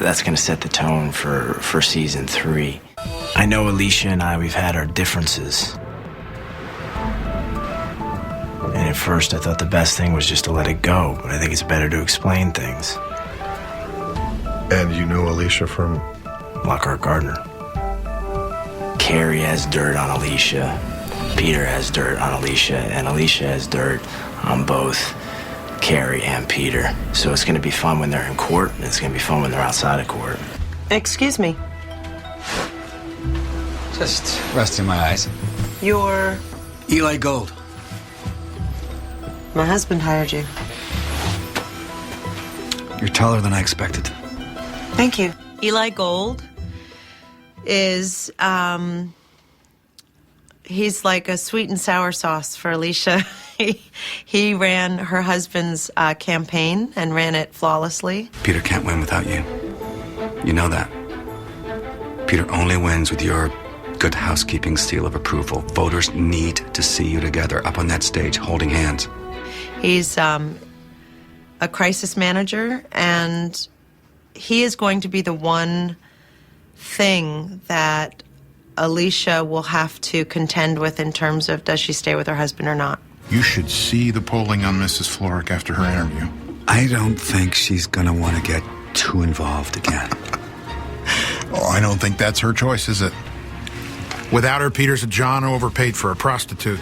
that's going to set the tone for season 3. I know Alicia and I, we've had our differences. And at first I thought the best thing was just to let it go, but I think it's better to explain things. And you know Alicia from? Lockhart Gardner. Carrie has dirt on Alicia, Peter has dirt on Alicia, and Alicia has dirt on both Carrie and Peter. So it's going to be fun when they're in court, and it's going to be fun when they're outside of court. Excuse me. Just resting my eyes. You're... Eli Gold. My husband hired you. You're taller than I expected. Thank you. Eli Gold is, he's like a sweet and sour sauce for Alicia. He ran her husband's campaign and ran it flawlessly. Peter can't win without you. You know that. Peter only wins with your good housekeeping seal of approval. Voters need to see you together up on that stage holding hands. He's a crisis manager, and he is going to be the one thing that Alicia will have to contend with in terms of does she stay with her husband or not. You should see the polling on Mrs. Florrick after her interview. I don't think she's gonna want to get too involved again. Oh, I don't think that's her choice, is it? Without her, Peter's a John overpaid for a prostitute.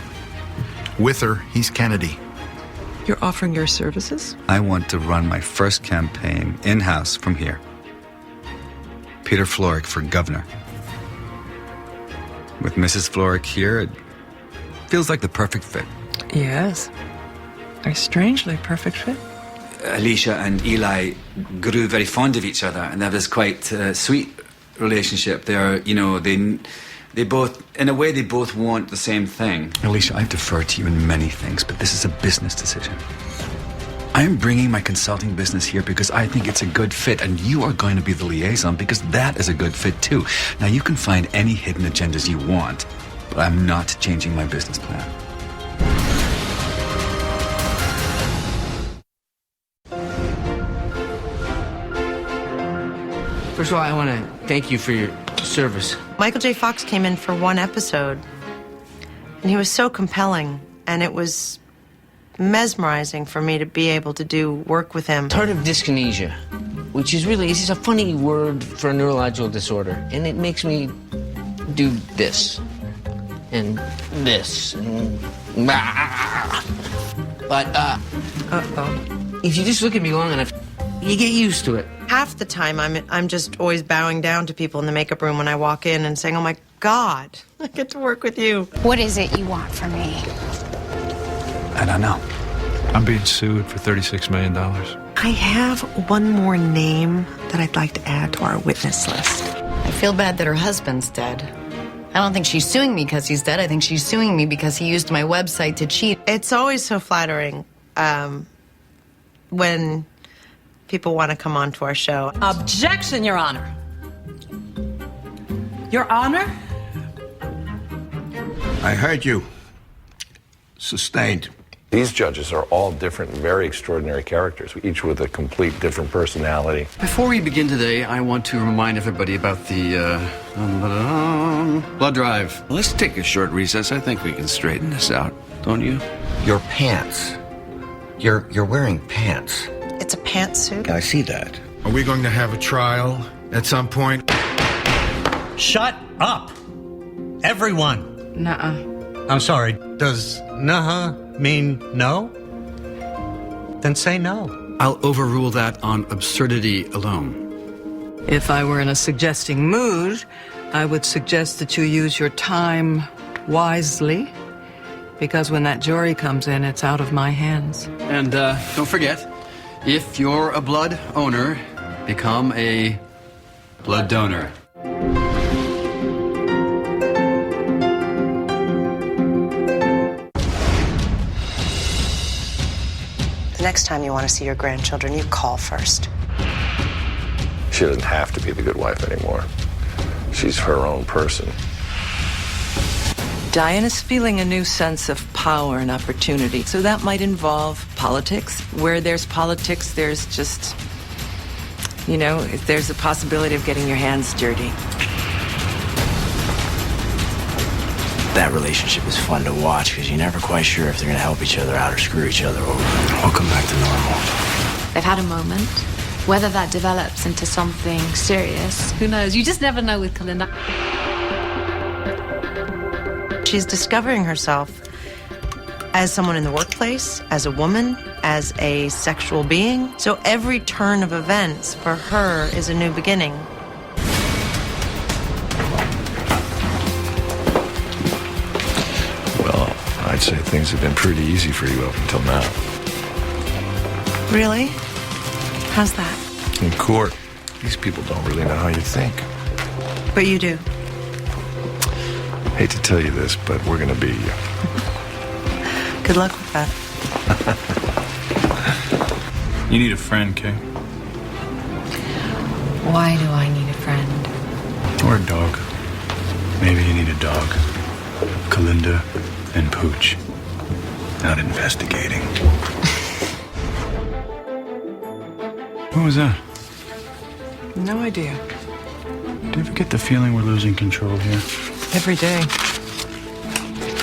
With her, he's Kennedy. You're offering your services? I want to run my first campaign in-house from here. Peter Florrick for governor. With Mrs. Florrick here, it feels like the perfect fit. Yes. A strangely perfect fit. Alicia and Eli grew very fond of each other, and they have this quite sweet relationship. They are, you know, they both, in a way, they both want the same thing. Alicia, I defer to you in many things, but this is a business decision. I am bringing my consulting business here because I think it's a good fit, and you are going to be the liaison because that is a good fit too. Now, you can find any hidden agendas you want, but I'm not changing my business plan. First of all, I want to thank you for your service. Michael J. Fox came in for one episode, and he was so compelling, and it was mesmerizing for me to be able to do work with him. Tardive dyskinesia, which is really, it's just a funny word for a neurological disorder, and it makes me do this, and this, and but, if you just look at me long enough, you get used to it. Half the time, I'm just always bowing down to people in the makeup room when I walk in and saying, oh my God, I get to work with you. What is it you want from me? I don't know. I'm being sued for $36 million. I have one more name that I'd like to add to our witness list. I feel bad that her husband's dead. I don't think she's suing me because he's dead. I think she's suing me because he used my website to cheat. It's always so flattering when people want to come on to our show. Objection, Your Honor. Your Honor? I heard you. Sustained. These judges are all different, very extraordinary characters, each with a complete different personality. Before we begin today, I want to remind everybody about the blood drive. Let's take a short recess. I think we can straighten this out, don't you? Your pants. You're wearing pants. It's a pantsuit. I see that. Are we going to have a trial at some point? Shut up! Everyone! Nuh-uh. I'm sorry, does nuh-uh mean no? Then say no. I'll overrule that on absurdity alone. If I were in a suggesting mood, I would suggest that you use your time wisely, because when that jury comes in, it's out of my hands. And don't forget, if you're a blood owner, become a blood donor. The next time you want to see your grandchildren, you call first. She doesn't have to be the good wife anymore. She's her own person. Diana's feeling a new sense of power and opportunity, so that might involve politics. Where there's politics, there's just You know, if there's a possibility of getting your hands dirty. That relationship is fun to watch because you're never quite sure if they're going to help each other out or screw each other over. We'll come back to normal. They've had a moment. Whether that develops into something serious, who knows? You just never know with Kalinda. She's discovering herself as someone in the workplace, as a woman, as a sexual being. So every turn of events for her is a new beginning. Well, I'd say things have been pretty easy for you up until now. Really? How's that? In court, these people don't really know how you think. But you do. Hate to tell you this, but we're gonna be... Good luck with that. You need a friend, Kay. Why do I need a friend? Or a dog. Maybe you need a dog. Kalinda and Pooch. Out investigating. Who was that? No idea. Do you ever get the feeling we're losing control here? Every day.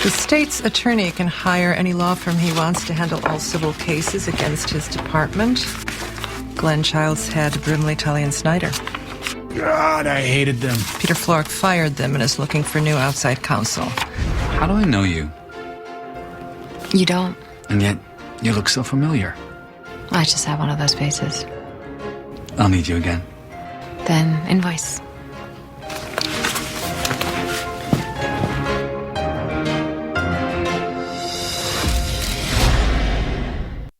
The state's attorney can hire any law firm he wants to handle all civil cases against his department. Glenn Childs had Brimley, Tully, and Snyder. God, I hated them. Peter Flork fired them and is looking for new outside counsel. How do I know you? You don't. And yet, you look so familiar. I just have one of those faces. I'll need you again. Then invoice.